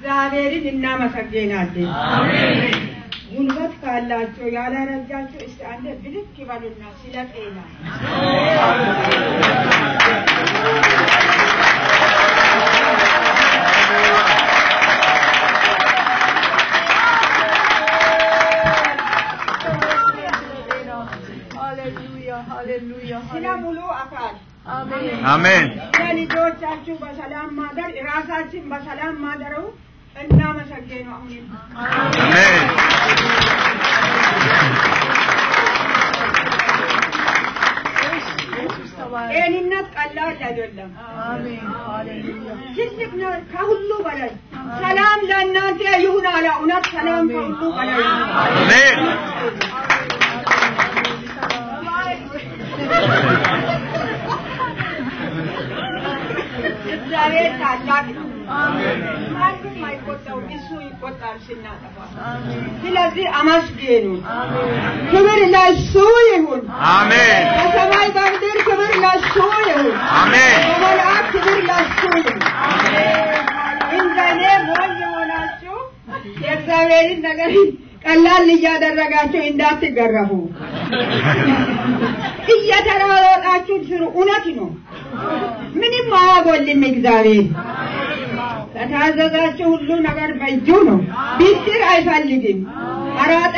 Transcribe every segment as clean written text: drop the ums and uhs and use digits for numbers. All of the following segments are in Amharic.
እግዚአብሔርን እናመሰግናለን። አሜን። ጉልበት ካላችሁ ያላረጃችሁ እስቲ አንዴ ብድግ ይበሉና ስለ ጤና ሃሌሉያ ስለ ሙሉ አካል አሜን አሜን። ለልጆቻችሁ በሰላም ማደር ራሳችን በሰላም ማደረው እናመሰግናለን። አሜን አሜን። ጤንነት ቀላል አይደለም። አሜን ሃሌሉያ ትልቅ ነው ከሁሉ በላይ። ሰላም ለእናንተ ይሁን አለ። እውነት ሰላም ከሁሉ በላይ አሜን። እግዚአብሔር ታላቅ ነው። አሜን ማንም አይቆጣውም፣ እሱ ይቆጣል ስናጠፋ። አሜን ስለዚህ አመስግኑ። አሜን ክብር ለእሱ ይሁን። አሜን። በሰማይ በምድር ክብር ለእሱ ይሁን። አሜን። በመልአክ ክብር ለእሱ ይሁን። አሜን እንደኔ ሞኝ የሆናችሁ የእግዚአብሔርን ነገር ቀላል እያደረጋችሁ እንዳትገረፉ። እየተራወጣችሁ ስሩ። እውነት ነው፣ ምንም አያጎልም እግዚአብሔር። ከታዘዛችሁ ሁሉ ነገር በእጁ ነው። ብድር አይፈልግም። አራጣ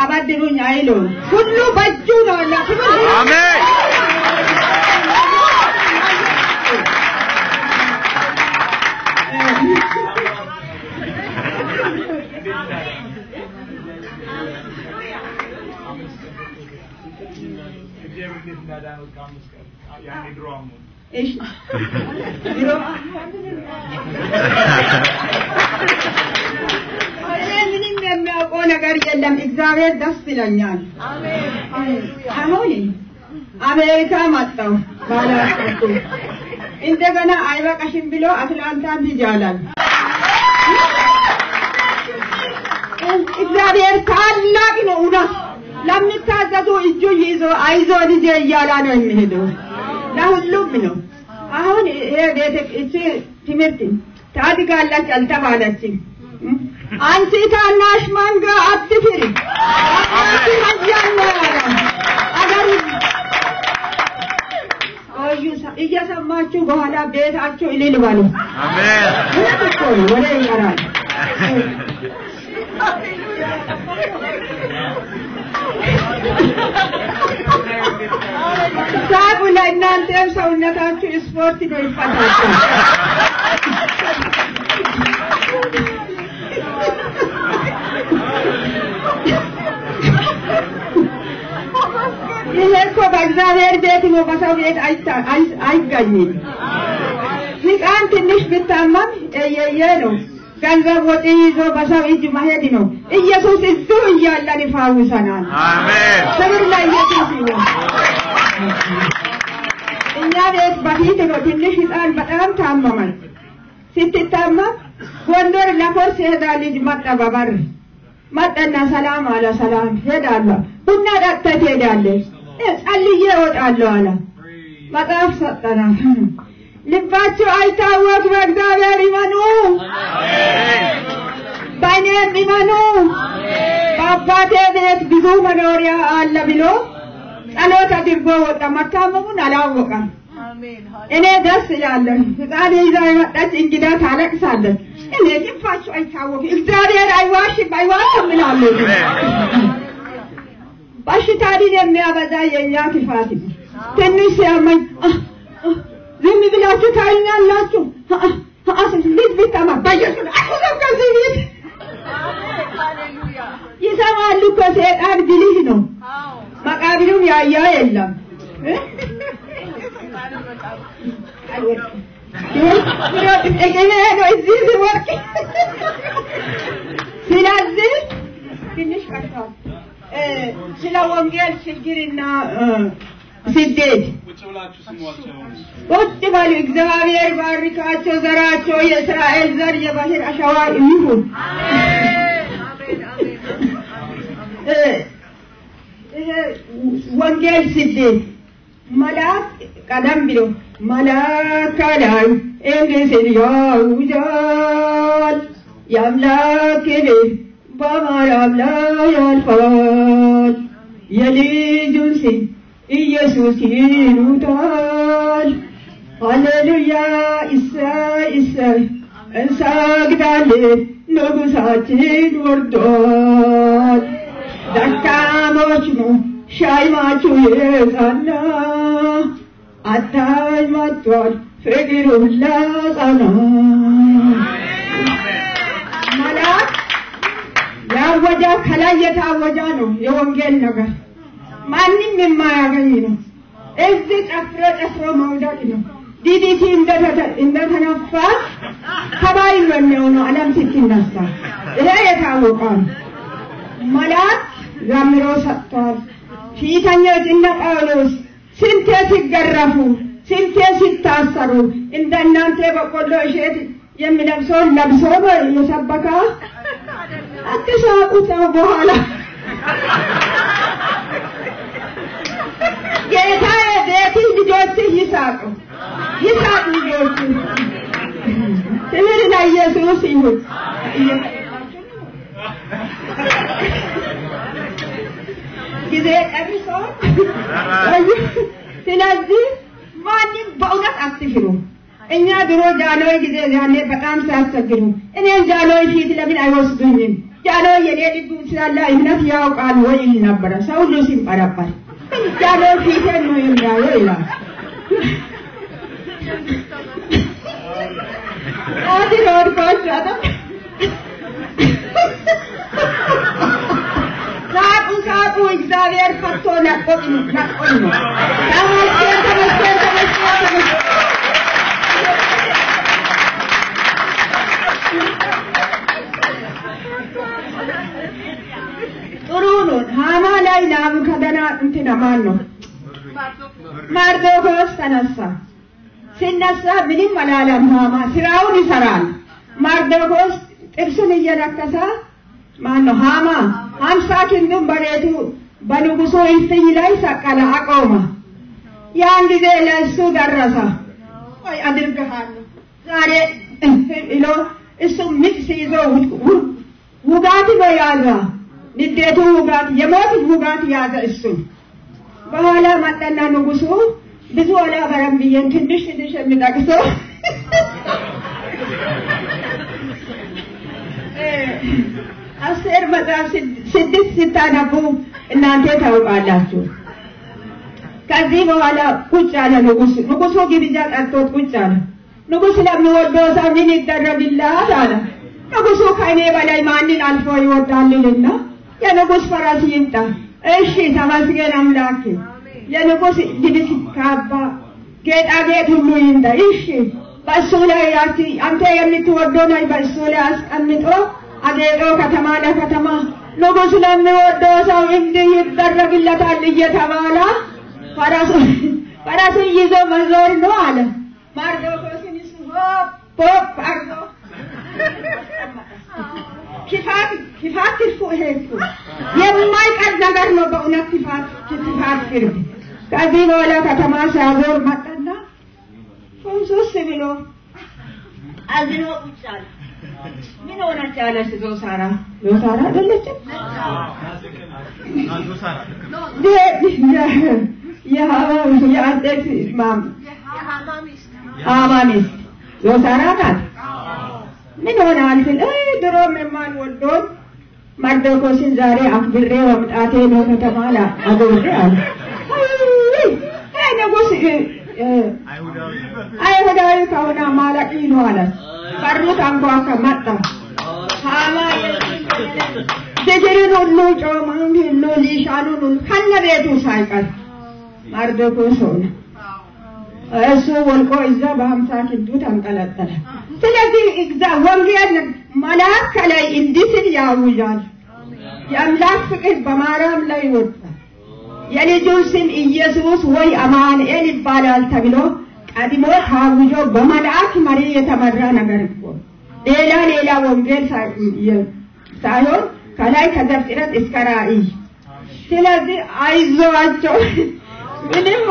አበድሩኝ አይሉም። ሁሉ በእጁ ነው። አሜን። እሺ ምንም የሚያውቀው ነገር የለም። እግዚአብሔር ደስ ይለኛል። አሜን ሃሌሉያ አሁን አሜሪካ መጣሁ ባላስቆጡ እንደገና አይበቃሽም ብሎ አትላንታ ይጃላል። እግዚአብሔር ታላቅ ነው። እውነት ለምታዘዙ እጁ ይዞ አይዞ ልጄ እያለ ነው የሚሄደው። ለሁሉም ነው። አሁን ይሄ ቤተ ትምህርት ታድጋለች አልተባለችም። አንቺ ታናሽ መንጋ አትፍሪ፣ አገሩ እየሰማችሁ በኋላ ቤታችሁ እልል በሉ። አሜን። ወደ ይቀራል። ሳቁ። ለእናንተም ሰውነታችሁ ስፖርት ነው ይፈታል። ይሄ እኮ በእግዚአብሔር ቤት ነው፣ በሰው ቤት አይገኝም። ሕፃን ትንሽ ብታመም እየየ ነው። ገንዘብ ወጪ ይዞ በሰው እጅ መሄድ ነው። ኢየሱስ እዚሁ እያለን ይፈውሰናል። አሜን። ክብር ለኢየሱስ ይሁን። እኛ ቤት በፊት ነው ትንሽ ሕፃን በጣም ታመመች። ስትታመም ጎንደር ለኮርስ ሄዳ ልጅ መጣ በበር መጣና ሰላም አለ። ሰላም ሄዳለሁ ቡና ጠጥተህ ትሄዳለች። ጸልዬ እወጣለሁ አለ። መጽሐፍ ሰጠና ልባችሁ አይታወክ፣ በእግዚአብሔር ይመኑ፣ በእኔም ይመኑ። በአባቴ ቤት ብዙ መኖሪያ አለ ብሎ ጸሎት አድርጎ ወጣ። መታመሙን አላወቀም። እኔ ደስ ይላለሁ። ሕፃን ይዛ የመጣች እንግዳ ታለቅሳለች። እኔ ልባችሁ አይታወክ፣ እግዚአብሔር አይዋሽም አይዋሽም እላለሁ። በሽታን የሚያበዛ የእኛ ክፋት ነው። ትንሽ ሲያመኝ ዝም ብላችሁ ታዩኛላችሁ። ልጅ ቢታማ በኢየሱስ አይሁን ከዚህ ቤት ይሰማሉ እኮ። ሰይጣን ብልህ ነው። መቃብሩም ያያ የለም። ስለዚህ ትንሽ ቀርቷል። ስለ ወንጌል ችግርና ስደት ቁጭ በሉ። እግዚአብሔር ባርካቸው፣ ዘራቸው የእስራኤል ዘር የባህር አሸዋ ይሁን። ወንጌል ስደት መልአክ ቀደም ብሎ መልአክ ከላይ እንዲህ ሲል ያውጃል የአምላክን በማርያም ላይ ያልፋል የልጁን ስም ኢየሱስ ይሉታል ሃሌሉያ እሰይ እሰይ እንሰግዳለን ንጉሳችን ወርዷል ደካሞች ነው ሻይማችሁ የጸና አዳኝ መጥቷል ፍቅሩን ላጸና መልአክ ያወጃ ከላይ የታወጃ ነው የወንጌል ነገር ማንም የማያገኝ ነው እዚህ ጨፍሮ መውደድ ነው ዲዲቲ እንደተነፋ ከባይ ነው ዓለም ስትነሳ ይሄ የታወቀ መልአክ ዘምሮ ሰጥቷል ፊተኞች እነ ጳውሎስ ስንቴ ሲገረፉ ስንቴ ሲታሰሩ እንደናንተ በቆሎ እሸት የሚለብሰውን ለብሶ የሰበካ አትሳቁት ነው በኋላ ጌታዬ ቤት ልጆች ይሳቁ ልጆች ትምህርት ለኢየሱስ ይሁን ጊዜ ቀርሶ ስለዚህ ማንም በእውነት አትፍሩ እኛ ድሮ ጃኖይ ጊዜ ያኔ በጣም ሲያስቸግሩ እኔን ጃኖይ ፊት ለምን አይወስዱኝም ጃኖይ የኔ ልጅ ስላለ እምነት ያውቃል ወይ ይል ነበር ሰው ሁሉ ሲንጠራጠር ጃኖይ ፊት ነው የሚያየው ይላል አዲሮድ ቆሻታ ሳቁ እግዚአብሔር ፈቶ ለቆጥ ነው ተመስገን ጥሩ ነው ሃማ ላይ ናቡከደና እንትና ማን ነው መርዶክዮስ ተነሳ ሲነሳ ምንም አላለም ሃማ ስራውን ይሰራል መርዶክዮስ ጥርሱን እየነከሰ ማን ነው ሃማ 50 ክንዱን በሬቱ በንጉሱ እልፍኝ ላይ ሰቀለ አቆመ ያን ጊዜ ለእሱ ደረሰ ወይ አድርገሃለሁ ዛሬ ኢሎ እሱ ሚክስ ይዞ ውጋት በያዘ ንዴቱ ውጋት የሞት ውጋት ያዘ እሱ በኋላ መጣና ንጉሱ ብዙ አላበረም ብዬን ትንሽ የሚጠቅሰው አስር መጽሐፍ ስድስት ስታነቡ እናንተ ታውቃላችሁ ከዚህ በኋላ ቁጭ አለ ንጉሱ ግብዣ ጠርቶት ቁጭ አለ ንጉሱ ለሚወደው ሰው ምን ይደረግልሃል አለ ንጉሱ ከእኔ በላይ ማንን አልፎ ይወዳልና የንጉስ ፈረስ ይምጣ እሺ ተመስገን አምላክ የንጉስ ልብስ ካባ ጌጣጌጥ ሁሉ ይምጣ እሺ በእሱ ላይ አንተ የምትወደው ላይ በእሱ ላይ አስቀምጦ አገሮ ከተማ ለከተማ ንጉስ ለሚወደው ሰው እንዲህ ይደረግለታል እየተባለ ፈረሱ ይዞ መዞር ነው አለ መርዶክዮስን ፖፕ አርጎ ክፋት ትርፉ ይሄቱ የማይቀር ነገር ነው በእውነት ክፋት ፍርድ ከዚህ በኋላ ከተማ ሲያዞር መጣና ፎንሶስ ብሎ አዝኖ ቁጭ አለ ምን ሆነች ያለች ዞሳራ አይደለችም የአንዴት ሃማሚስ ዞሳራ ናት ምን ሆናል ስል ድሮም የማልወደውን መርዶክዮስን ዛሬ አክብሬ ወምጣቴ ነው ከተማ አጎሬ አለ ንጉስ አይሁዳዊ ከሆነ ማለቂ ነው አለ ፈሩት አንኳኳ መጣ ሃማ የድርን ሁሉ ጮማን ሁሉ ሊሻኑን ሁሉ ከነቤቱ ሳይቀር መርዶክዮስ ሆነ እሱ ወልቆ እዛ በ50 ክንዱ ተንጠለጠለ ስለዚህ ወንጌል መልአክ ላይ እንዲህ ሲል ያውጃል የአምላክ ፍቅር በማርያም ላይ ወጣ የልጁን ስም ኢየሱስ ወይ አማኑኤል ይባላል ተብሎ ቀድሞ ታውጆ በመልአክ መሪ የተመራ ነገር እኮ ሌላ ወንጌል ሳይሆን ከላይ ከዘፍጥረት እስከ ራእይ ስለዚህ አይዞአቸው ምንም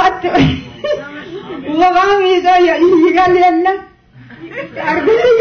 ወባም ይዞ ይገል የለ አርጉልኝ